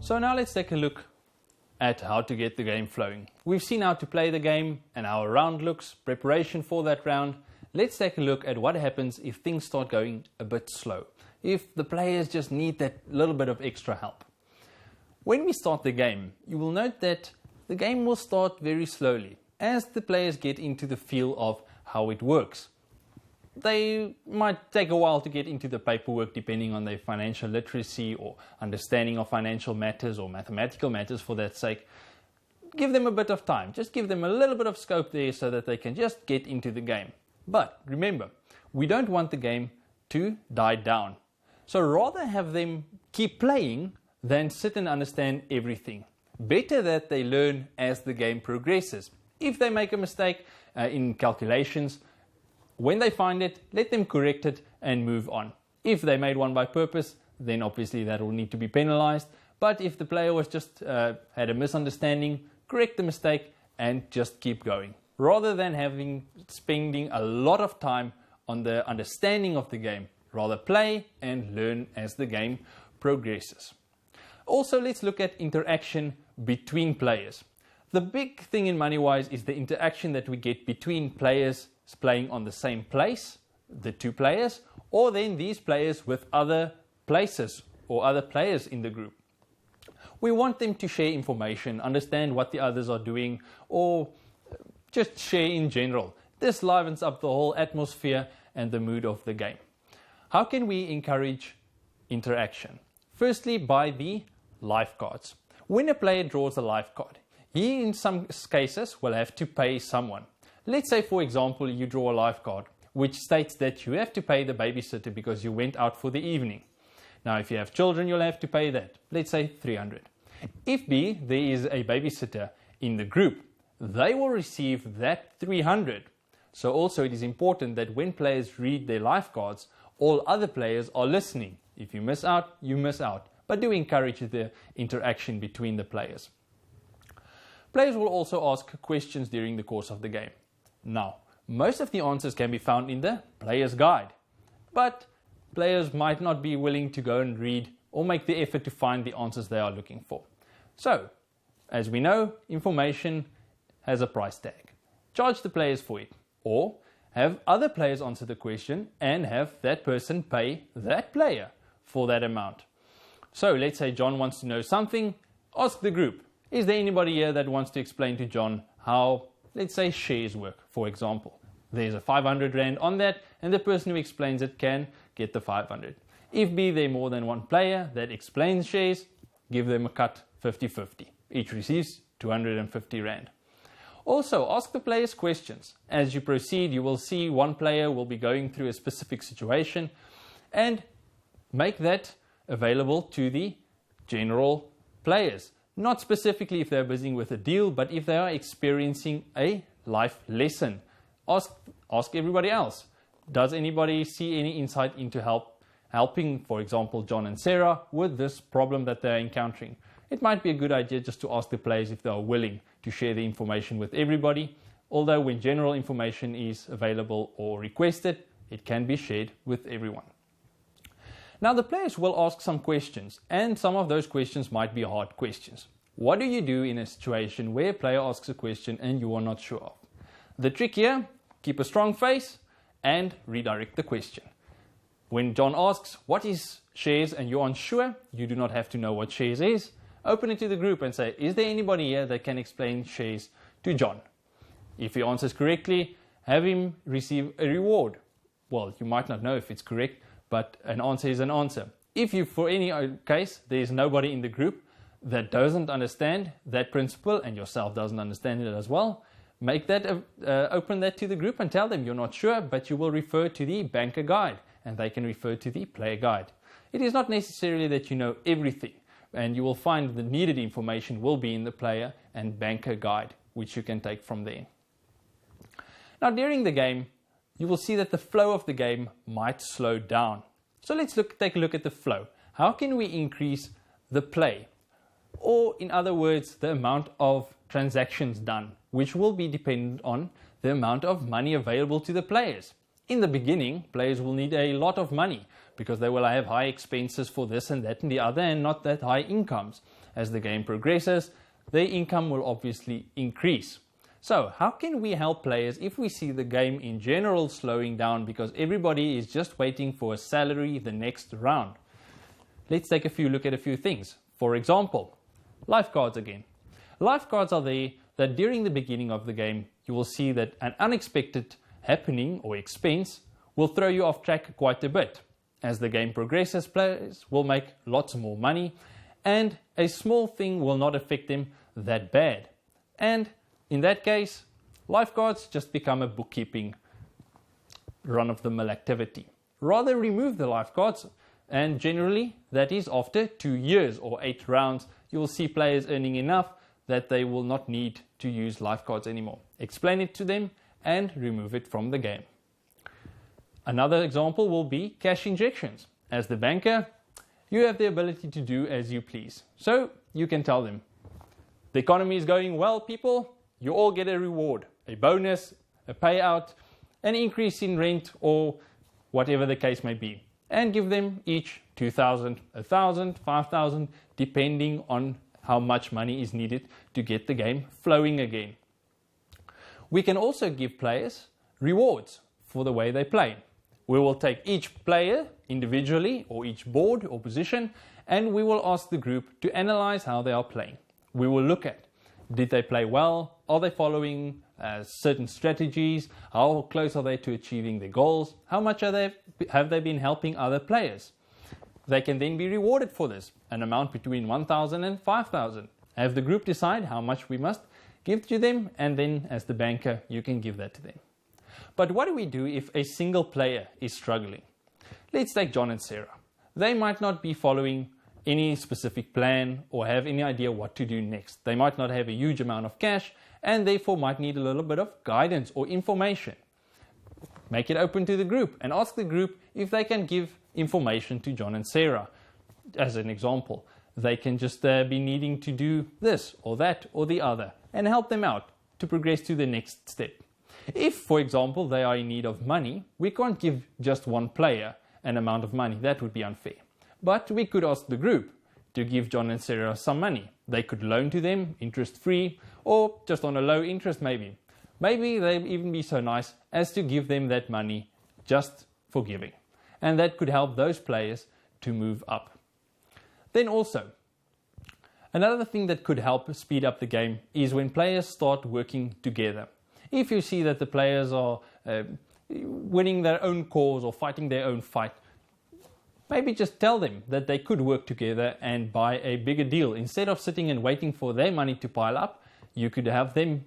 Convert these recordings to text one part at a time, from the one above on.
So now let's take a look at how to get the game flowing. We've seen how to play the game and how a round looks, preparation for that round. Let's take a look at what happens if things start going a bit slow, if the players just need that little bit of extra help. When we start the game, you will note that the game will start very slowly as the players get into the feel of how it works. They might take a while to get into the paperwork depending on their financial literacy or understanding of financial matters or mathematical matters for that sake. Give them a bit of time, just give them a little bit of scope there so that they can just get into the game. But remember, we don't want the game to die down. So rather have them keep playing than sit and understand everything. Better that they learn as the game progresses. If they make a mistake in calculations, when they find it, let them correct it and move on. If they made one by purpose, then obviously that will need to be penalized. But if the player was just had a misunderstanding, correct the mistake and just keep going. Rather than spending a lot of time on the understanding of the game, rather play and learn as the game progresses. Also, let's look at interaction between players. The big thing in Moneywise is the interaction that we get between players playing on the same place, the two players, or then these players with other places or other players in the group. We want them to share information, understand what the others are doing, or just share in general. This livens up the whole atmosphere and the mood of the game. How can we encourage interaction? Firstly, by the life cards. When a player draws a life card, he in some cases will have to pay someone. Let's say, for example, you draw a life card which states that you have to pay the babysitter because you went out for the evening. Now, if you have children, you'll have to pay that. Let's say 300. If B, there is a babysitter in the group, they will receive that 300. So also it is important that when players read their life cards, all other players are listening. If you miss out, you miss out. But do encourage the interaction between the players. Players will also ask questions during the course of the game. Now, most of the answers can be found in the player's guide, but players might not be willing to go and read or make the effort to find the answers they are looking for. So, as we know, information has a price tag. Charge the players for it, or have other players answer the question and have that person pay that player for that amount. So, let's say John wants to know something, ask the group. Is there anybody here that wants to explain to John how, let's say, shares work, for example? There's a 500 Rand on that, and the person who explains it can get the 500. If B, there more than one player that explains shares, give them a cut 50-50. Each receives 250 Rand. Also, ask the players questions. As you proceed, you will see one player will be going through a specific situation and make that available to the general players. Not specifically if they're busy with a deal, but if they are experiencing a life lesson. Ask everybody else. Does anybody see any insight into helping, for example, John and Sarah with this problem that they're encountering? It might be a good idea just to ask the players if they are willing to share the information with everybody. Although when general information is available or requested, it can be shared with everyone. Now the players will ask some questions, and some of those questions might be hard questions. What do you do in a situation where a player asks a question and you are not sure of? The trick here, keep a strong face and redirect the question. When John asks, what is shares, and you're unsure, you do not have to know what shares is. Open it to the group and say, is there anybody here that can explain shares to John? If he answers correctly, have him receive a reward. Well, you might not know if it's correct, but an answer is an answer. If you, for any case, there's nobody in the group that doesn't understand that principle and yourself doesn't understand it as well, make that open that to the group and tell them you're not sure, but you will refer to the banker guide and they can refer to the player guide. It is not necessarily that you know everything, and you will find the needed information will be in the player and banker guide, which you can take from there. Now during the game, you will see that the flow of the game might slow down. So let's take a look at the flow. How can we increase the play? Or in other words, the amount of transactions done, which will be dependent on the amount of money available to the players. In the beginning, players will need a lot of money because they will have high expenses for this and that and the other and not that high incomes. as the game progresses, their income will obviously increase. So how can we help players if we see the game in general slowing down because everybody is just waiting for a salary the next round? Let's take a look at a few things. For example, lifeguards again. Lifeguards are there that during the beginning of the game you will see that an unexpected happening or expense will throw you off track quite a bit. As the game progresses, players will make lots more money and a small thing will not affect them that bad. And in that case, lifeguards just become a bookkeeping run-of-the-mill activity. Rather remove the lifeguards, and generally that is after 2 years or 8 rounds, you will see players earning enough that they will not need to use lifeguards anymore. Explain it to them and remove it from the game. Another example will be cash injections. As the banker, you have the ability to do as you please. So you can tell them, the economy is going well, people. You all get a reward, a bonus, a payout, an increase in rent, or whatever the case may be. And give them each 2,000, 1,000, 5,000, depending on how much money is needed to get the game flowing again. We can also give players rewards for the way they play. We will take each player individually or each board or position, and we will ask the group to analyze how they are playing. We will look at, did they play well? Are they following certain strategies? How close are they to achieving their goals? How much have they been helping other players? They can then be rewarded for this, an amount between 1,000 and 5,000. Have the group decide how much we must give to them, and then as the banker, you can give that to them. But what do we do if a single player is struggling? Let's take John and Sarah. They might not be following any specific plan or have any idea what to do next. They might not have a huge amount of cash and therefore might need a little bit of guidance or information. Make it open to the group and ask the group if they can give information to John and Sarah. As an example, they can just be needing to do this or that or the other and help them out to progress to the next step. If, for example, they are in need of money, we can't give just one player an amount of money. That would be unfair. But we could ask the group to give John and Sarah some money. They could loan to them, interest-free, or just on a low interest maybe. Maybe they'd even be so nice as to give them that money just for giving. And that could help those players to move up. Then also, another thing that could help speed up the game is when players start working together. If you see that the players are winning their own cause or fighting their own fight, maybe just tell them that they could work together and buy a bigger deal. Instead of sitting and waiting for their money to pile up, you could have them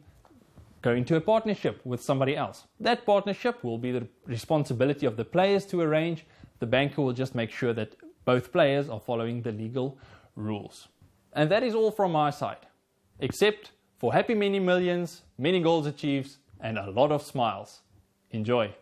go into a partnership with somebody else. That partnership will be the responsibility of the players to arrange. The banker will just make sure that both players are following the legal rules. And that is all from my side, except for happy many millions, many goals achieved, and a lot of smiles. Enjoy.